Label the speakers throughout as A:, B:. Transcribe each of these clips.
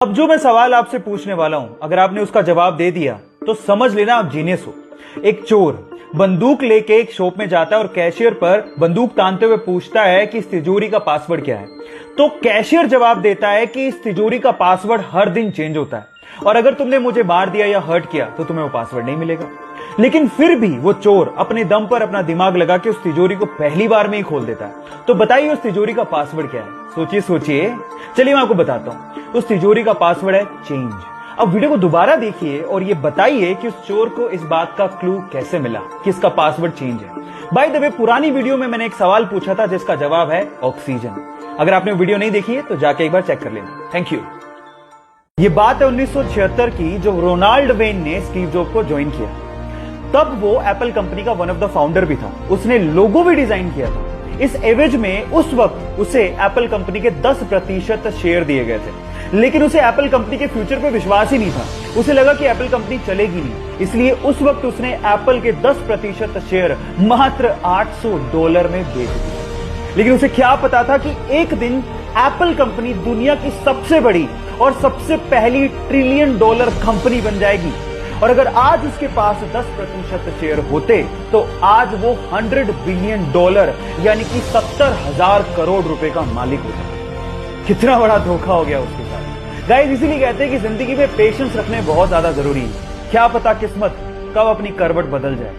A: अब जो मैं सवाल आपसे पूछने वाला हूं, अगर आपने उसका जवाब दे दिया तो समझ लेना आप जीनियस हो। एक चोर बंदूक लेके एक शॉप में जाता है और कैशियर पर बंदूक तानते हुए पूछता है कि इस तिजोरी का पासवर्ड क्या है। तो कैशियर जवाब देता है कि इस तिजोरी का पासवर्ड हर दिन चेंज होता है और अगर तुमने मुझे मार दिया या हर्ट किया तो तुम्हें वो पासवर्ड नहीं मिलेगा। लेकिन फिर भी वो चोर अपने दम पर अपना दिमाग लगा के उस तिजोरी को पहली बार में ही खोल देता है। तो बताइए उस तिजोरी का पासवर्ड क्या है? सोचिए सोचिए। चलिए मैं आपको बताता हूं। उस तिजोरी का पासवर्ड है चेंज। अब वीडियो को दोबारा देखिए और ये बताइए कि उस चोर को इस बात का क्लू कैसे मिला कि इसका पासवर्ड चेंज है। बाय द वे, पुरानी वीडियो में मैंने एक सवाल पूछा था जिसका जवाब है ऑक्सीजन। अगर आपने वीडियो नहीं देखी है तो जाके एक बार चेक कर लेना। Thank you. ये बात है 1976 की, जो रोनाल्ड वेन ने स्टीव जॉब को ज्वाइन किया। तब वो एप्पल कंपनी का वन ऑफ द फाउंडर भी था। उसने लोगो भी डिजाइन किया था। इस एवज में उस वक्त उसे एप्पल कंपनी के 10% शेयर दिए गए थे। लेकिन उसे एप्पल कंपनी के फ्यूचर पे विश्वास ही नहीं था। उसे लगा कि एप्पल कंपनी चलेगी नहीं, इसलिए उस वक्त उसने एप्पल के 10% शेयर मात्र $800 में बेच दिए। लेकिन उसे क्या पता था कि एक दिन एप्पल कंपनी दुनिया की सबसे बड़ी और सबसे पहली $1 ट्रिलियन कंपनी बन जाएगी। और अगर आज उसके पास 10% शेयर होते तो आज वो $100 बिलियन यानी कि 70,000 करोड़ रुपए का मालिक होता। कितना बड़ा धोखा हो गया उसके साथ। गाइस, इसीलिए कहते हैं कि जिंदगी में पेशेंस रखने बहुत ज्यादा जरूरी है। क्या पता किस्मत कब अपनी करवट बदल जाए।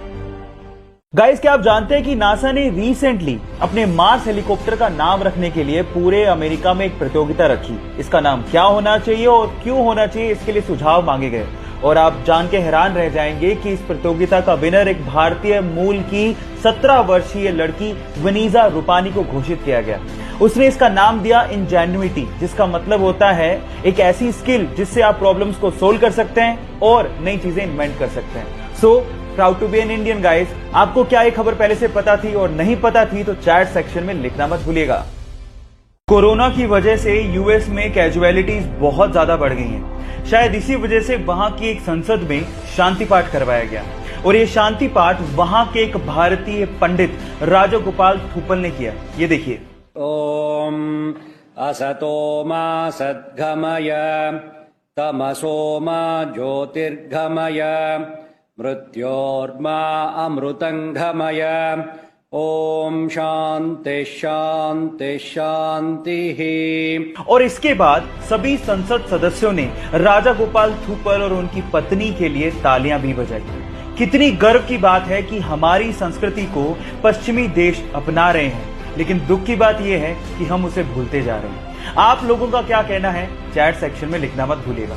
A: गाइस, क्या आप जानते हैं कि नासा ने रिसेंटली अपने मार्स हेलीकॉप्टर का नाम रखने के लिए पूरे अमेरिका में एक प्रतियोगिता रखी। इसका नाम क्या होना चाहिए और क्यों होना चाहिए, इसके लिए सुझाव मांगे गए। और आप जान के हैरान रह जाएंगे कि इस प्रतियोगिता का विनर एक भारतीय मूल की 17 वर्षीय लड़की वनीजा रूपानी को घोषित किया गया। उसने इसका नाम दिया इंजेन्युइटी, जिसका मतलब होता है एक ऐसी स्किल जिससे आप प्रॉब्लम्स को सोल्व कर सकते हैं और नई चीजें इन्वेंट कर सकते हैं। So proud to be an Indian guys. आपको क्या ये खबर पहले से पता थी और नहीं पता थी तो चैट सेक्शन में लिखना मत भूलिएगा। कोरोना की वजह से यूएस में कैजुअलिटीज बहुत ज्यादा बढ़ गई हैं। शायद इसी वजह से वहां की एक संसद में शांति पाठ करवाया गया और ये शांति पाठ वहां के एक भारतीय पंडित राजगोपाल थुपल ने किया। ये देखिए।
B: ओम असतो मा सद्गमय तमसो मा ज्योतिर्गमय मृत्योर्मा अमृतंगमय ओम शांति शांति शांति।
A: और इसके बाद सभी संसद सदस्यों ने राजा गोपाल थुपल और उनकी पत्नी के लिए तालियां भी बजाई। कितनी गर्व की बात है कि हमारी संस्कृति को पश्चिमी देश अपना रहे हैं, लेकिन दुख की बात यह है कि हम उसे भूलते जा रहे हैं। आप लोगों का क्या कहना है चैट सेक्शन में लिखना मत भूलिएगा।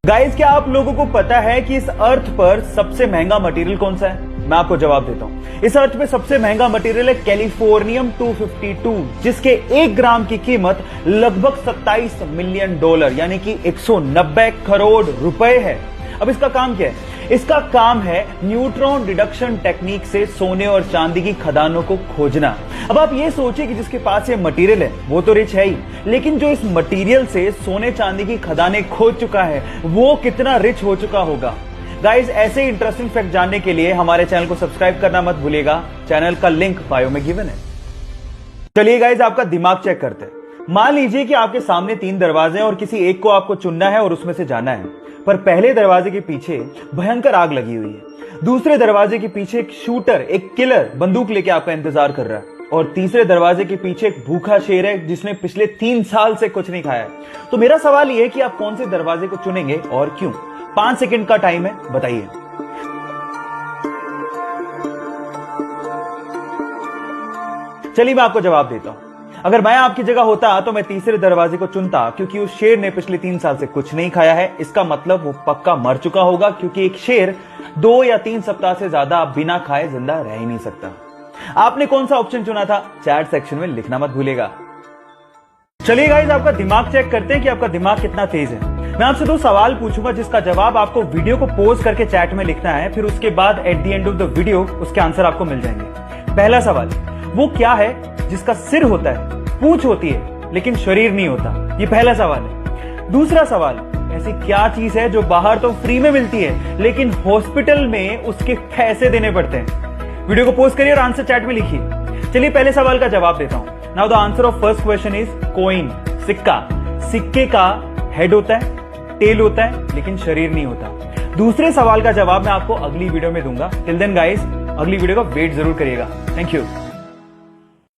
A: गाइस, क्या आप लोगों को पता है कि इस अर्थ पर सबसे महंगा मटेरियल कौन सा है? मैं आपको जवाब देता हूं। इस अर्थ पे सबसे महंगा मटेरियल है कैलिफोर्नियम 252, जिसके 1 ग्राम की कीमत लगभग $27 मिलियन यानी कि 190 करोड़ रुपए है। अब इसका काम क्या है? इसका काम है न्यूट्रॉन डिडक्शन टेक्निक से सोने और चांदी की खदानों को खोजना। अब आप ये सोचिए कि जिसके पास ये मटेरियल है वो तो रिच है ही, लेकिन जो इस मटेरियल से सोने चांदी की खदानें खोज चुका है वो कितना रिच हो चुका होगा। गाइस, ऐसे इंटरेस्टिंग फैक्ट जानने के लिए हमारे चैनल को सब्सक्राइब करना मत भूलिएगा। चैनल का लिंक बायो में गिवन है। चलिए गाइस, आपका दिमाग चेक करते हैं। मान लीजिए कि आपके सामने 3 दरवाजे हैं और किसी एक को आपको चुनना है और उसमें से जाना है। पर पहले दरवाजे के पीछे भयंकर आग लगी हुई है। दूसरे दरवाजे के पीछे एक शूटर, एक किलर बंदूक लेके आपका इंतजार कर रहा है। और तीसरे दरवाजे के पीछे एक भूखा शेर है जिसने पिछले 3 साल से कुछ नहीं खाया है। तो मेरा सवाल यह है कि आप कौन से दरवाजे को चुनेंगे और क्यों? 5 सेकंड का टाइम है, बताइए। चलिए मैं आपको जवाब देता हूं। अगर मैं आपकी जगह होता तो मैं तीसरे दरवाजे को चुनता, क्योंकि उस शेर ने पिछले 3 साल से कुछ नहीं खाया है। इसका मतलब वो पक्का मर चुका होगा, क्योंकि एक शेर 2 या 3 सप्ताह से ज्यादा बिना खाए जिंदा रह ही नहीं सकता। आपने कौन सा ऑप्शन चुना था चैट सेक्शन में लिखना मत भूलिएगा। चलिए गाइस, आपका दिमाग चेक करते हैं कि आपका दिमाग कितना तेज है। मैं आपसे 2 सवाल पूछूंगा जिसका जवाब आपको वीडियो को पॉज करके चैट में लिखना है। फिर उसके बाद at the end of the video उसके आंसर आपको मिल जाएंगे। पहला सवाल, वो क्या है जिसका सिर होता है, पूंछ होती है लेकिन शरीर नहीं होता? ये पहला सवाल है। दूसरा सवाल, ऐसी क्या चीज है जो बाहर तो फ्री में मिलती है लेकिन हॉस्पिटल में उसके पैसे देने पड़ते हैं? वीडियो को पोस्ट करिए और आंसर चैट में लिखिए। चलिए पहले सवाल का जवाब देता हूं। Now the answer of first question is coin, सिक्का। सिक्के का हेड होता है, टेल होता है, लेकिन शरीर नहीं होता। दूसरे सवाल का जवाब मैं आपको अगली वीडियो में दूंगा। टिल देन गाइस, अगली वीडियो का वेट जरूर करिएगा। Thank you.